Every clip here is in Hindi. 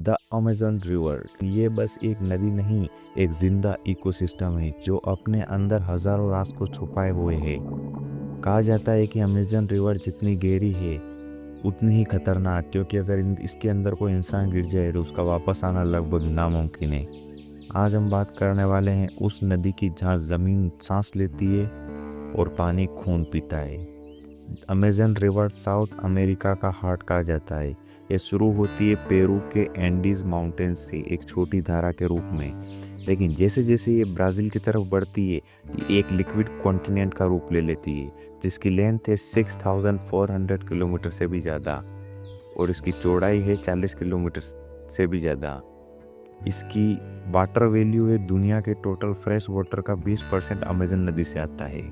द अमेज़न रिवर ये बस एक नदी नहीं, एक जिंदा इकोसिस्टम है जो अपने अंदर हजारों राज को छुपाए हुए है। कहा जाता है कि अमेज़न रिवर जितनी गहरी है उतनी ही खतरनाक, क्योंकि अगर इसके अंदर कोई इंसान गिर जाए तो उसका वापस आना लगभग नामुमकिन है। आज हम बात करने वाले हैं उस नदी की जहाँ ज़मीन सांस लेती है और पानी खून पीता है। अमेज़न रिवर साउथ अमेरिका का हार्ट कहा जाता है। ये शुरू होती है पेरू के एंडीज माउंटेन से एक छोटी धारा के रूप में, लेकिन जैसे जैसे ये ब्राज़ील की तरफ बढ़ती है ये एक लिक्विड कॉन्टिनेंट का रूप ले लेती है, जिसकी लेंथ है 6400 किलोमीटर से भी ज़्यादा और इसकी चौड़ाई है 40 किलोमीटर से भी ज़्यादा। इसकी वाटर वैल्यू है दुनिया के टोटल फ्रेश वाटर का 20% अमेज़न नदी से आता है।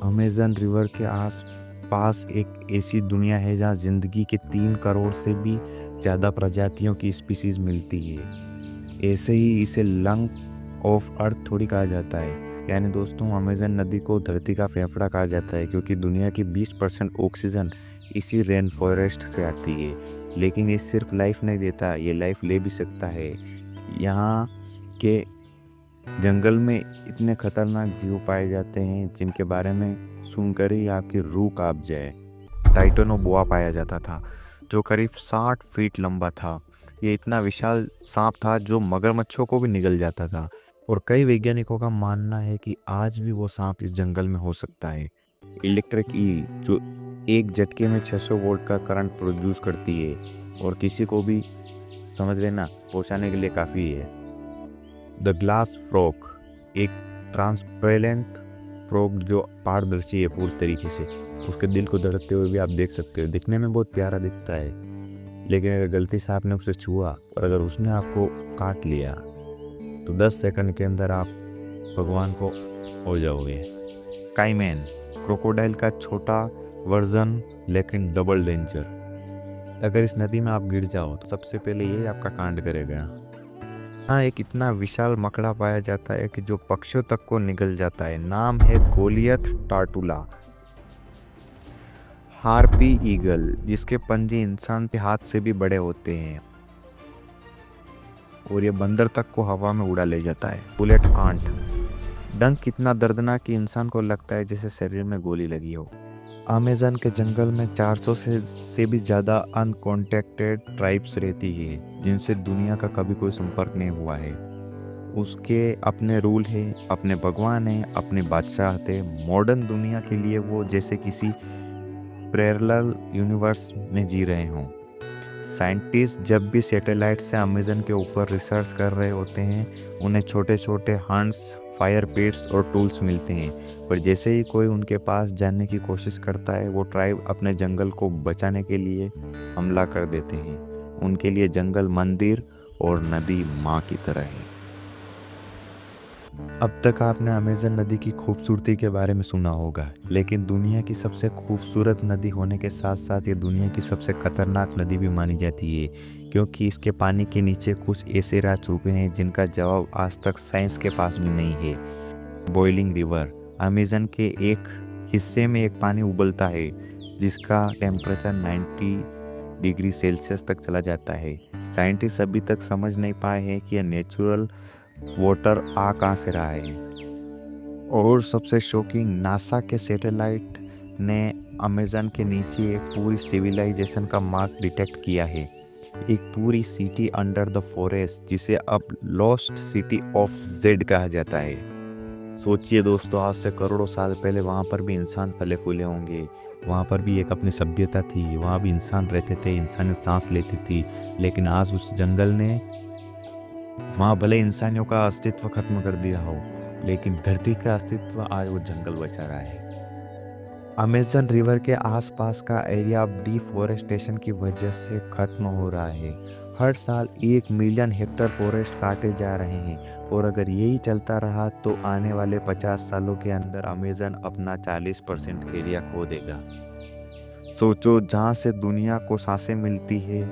अमेज़न रिवर के आस पास एक ऐसी दुनिया है जहाँ जिंदगी के 3 करोड़ से भी ज़्यादा प्रजातियों की स्पीसीज मिलती है। ऐसे ही इसे लंग ऑफ अर्थ थोड़ी कहा जाता है। यानी दोस्तों, अमेज़न नदी को धरती का फेफड़ा कहा जाता है, क्योंकि दुनिया की 20% ऑक्सीजन इसी रेन फॉरेस्ट से आती है। लेकिन ये सिर्फ लाइफ नहीं देता, ये लाइफ ले भी सकता है। यहाँ के जंगल में इतने खतरनाक जीव पाए जाते हैं जिनके बारे में सुनकर ही आपकी रूह कांप जाए। टाइटोनोबोआ पाया जाता था जो करीब 60 फीट लंबा था। ये इतना विशाल सांप था जो मगरमच्छों को भी निगल जाता था, और कई वैज्ञानिकों का मानना है कि आज भी वो सांप इस जंगल में हो सकता है। इलेक्ट्रिक ई जो एक झटके में 600 वोल्ट का करंट प्रोड्यूस करती है और किसी को भी, समझ लेना, पहुंचाने के लिए काफ़ी है। द ग्लास फ्रॉग एक ट्रांसपेरेंट फ्रॉग जो पारदर्शी है पूरी तरीके से। उसके दिल को धड़कते हुए भी आप देख सकते हो। दिखने में बहुत प्यारा दिखता है, लेकिन अगर गलती से आपने उसे छुआ और अगर उसने आपको काट लिया तो 10 सेकंड के अंदर आप भगवान को हो जाओगे। काईमैन क्रोकोडाइल का छोटा वर्जन, लेकिन डबल डेंजर। अगर इस नदी में आप गिर जाओ तो सबसे पहले यही आपका कांड करेगा। हाँ, एक इतना विशाल मकड़ा पाया जाता है कि जो पक्षियों तक को निगल जाता है। नाम है गोलियथ टार्टुला, हार्पी ईगल, जिसके पंजे इंसान के हाथ से भी बड़े होते हैं और ये बंदर तक को हवा में उड़ा ले जाता है। बुलेट आंट, डंक इतना दर्दनाक कि इंसान को लगता है जैसे शरीर में गोली लगी हो। अमेज़न के जंगल में 400 से भी ज़्यादा अनकॉन्टेक्टेड ट्राइब्स रहती है जिनसे दुनिया का कभी कोई संपर्क नहीं हुआ है। उसके अपने रूल है, अपने भगवान है, अपने बादशाह थे। मॉडर्न दुनिया के लिए वो जैसे किसी पैरेलल यूनिवर्स में जी रहे हों। साइंटिस्ट जब भी सैटेलाइट से अमेज़न के ऊपर रिसर्च कर रहे होते हैं उन्हें छोटे छोटे हंट्स, फायर पिट्स और टूल्स मिलते हैं, पर जैसे ही कोई उनके पास जाने की कोशिश करता है वो ट्राइब अपने जंगल को बचाने के लिए हमला कर देते हैं। उनके लिए जंगल मंदिर और नदी माँ की तरह है। अब तक आपने अमेज़न नदी की खूबसूरती के बारे में सुना होगा, लेकिन दुनिया की सबसे खूबसूरत नदी होने के साथ साथ ये दुनिया की सबसे खतरनाक नदी भी मानी जाती है, क्योंकि इसके पानी के नीचे कुछ ऐसे राज छुपे हैं जिनका जवाब आज तक साइंस के पास भी नहीं है। बॉइलिंग रिवर, अमेज़न के एक हिस्से में एक पानी उबलता है जिसका टेम्परेचर 90 डिग्री सेल्सियस तक चला जाता है। साइंटिस्ट अभी तक समझ नहीं पाए हैं कि यह नेचुरल वाटर आ कहाँ से रहा है। और सबसे शॉकिंग, नासा के सैटेलाइट ने अमेज़न के नीचे एक पूरी सिविलाइजेशन का मार्क डिटेक्ट किया है। एक पूरी सिटी अंडर द फॉरेस्ट, जिसे अब लॉस्ट सिटी ऑफ जेड कहा जाता है। सोचिए दोस्तों, आज से करोड़ों साल पहले वहाँ पर भी इंसान फले फूले होंगे। वहाँ पर भी एक अपनी सभ्यता थी, वहाँ भी इंसान रहते थे, इंसान सांस लेती थी। लेकिन आज उस जंगल ने, वहाँ भले इंसानियों का अस्तित्व खत्म कर दिया हो, लेकिन धरती का अस्तित्व आज वो जंगल बचा रहा है। अमेज़न रिवर के आसपास का एरिया अब डिफोरेस्टेशन की वजह से खत्म हो रहा है। हर साल 1 मिलियन हेक्टेयर फॉरेस्ट काटे जा रहे हैं, और अगर यही चलता रहा तो आने वाले 50 सालों के अंदर अमेज़न अपना 40% एरिया खो देगा। सोचो, जहाँ से दुनिया को सांसें मिलती है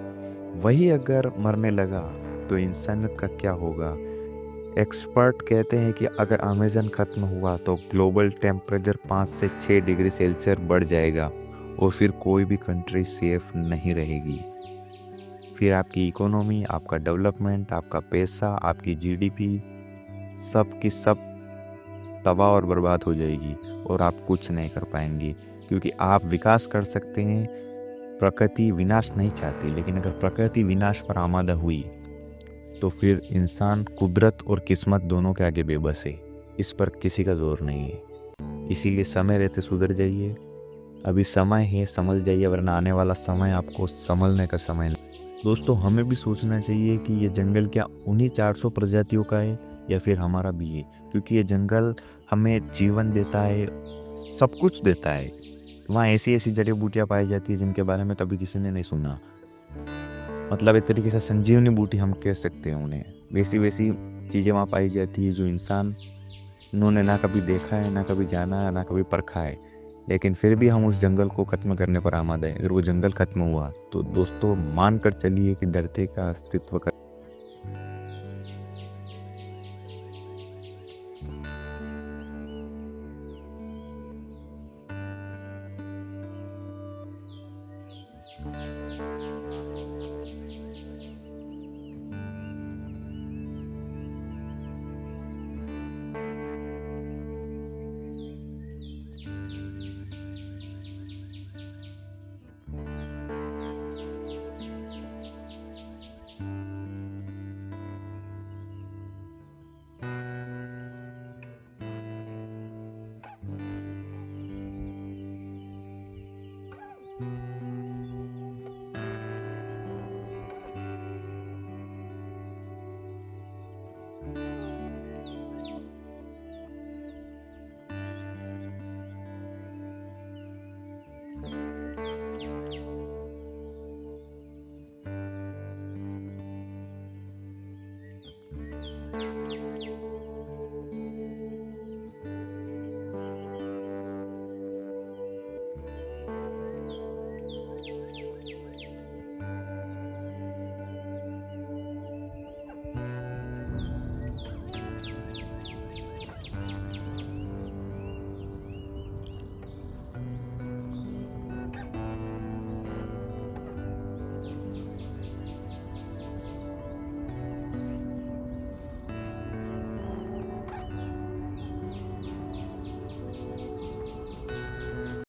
वही अगर मरने लगा तो इंसानियत का क्या होगा। एक्सपर्ट कहते हैं कि अगर अमेज़न खत्म हुआ तो ग्लोबल टेम्परेचर 5 से 6 डिग्री सेल्सियस बढ़ जाएगा और फिर कोई भी कंट्री सेफ नहीं रहेगी। फिर आपकी इकोनॉमी, आपका डेवलपमेंट, आपका पैसा, आपकी जीडीपी सब की सब तबाह और बर्बाद हो जाएगी और आप कुछ नहीं कर पाएंगे। क्योंकि आप विकास कर सकते हैं, प्रकृति विनाश नहीं चाहती, लेकिन अगर प्रकृति विनाश पर आमादा हुई तो फिर इंसान कुदरत और किस्मत दोनों के आगे बेबस है। इस पर किसी का जोर नहीं है। इसीलिए समय रहते सुधर जाइए। अभी समय है, संभल जाइए, वरना आने वाला समय आपको संभलने का समय नहीं। दोस्तों, हमें भी सोचना चाहिए कि ये जंगल क्या उन्हीं 400 प्रजातियों का है या फिर हमारा भी है। क्योंकि ये जंगल हमें जीवन देता है, सब कुछ देता है। वहाँ ऐसी ऐसी जड़ी बूटियाँ पाई जाती है जिनके बारे में कभी किसी ने नहीं सुना। मतलब एक तरीके से संजीवनी बूटी हम कह सकते हैं उन्हें। वैसी वैसी चीज़ें वहाँ पाई जाती है जो इंसान उन्होंने ना कभी देखा है, ना कभी जाना है, ना कभी परखा है। लेकिन फिर भी हम उस जंगल को खत्म करने पर आमादा है। अगर वो जंगल खत्म हुआ तो दोस्तों मान कर चलिए कि धरती का अस्तित्व का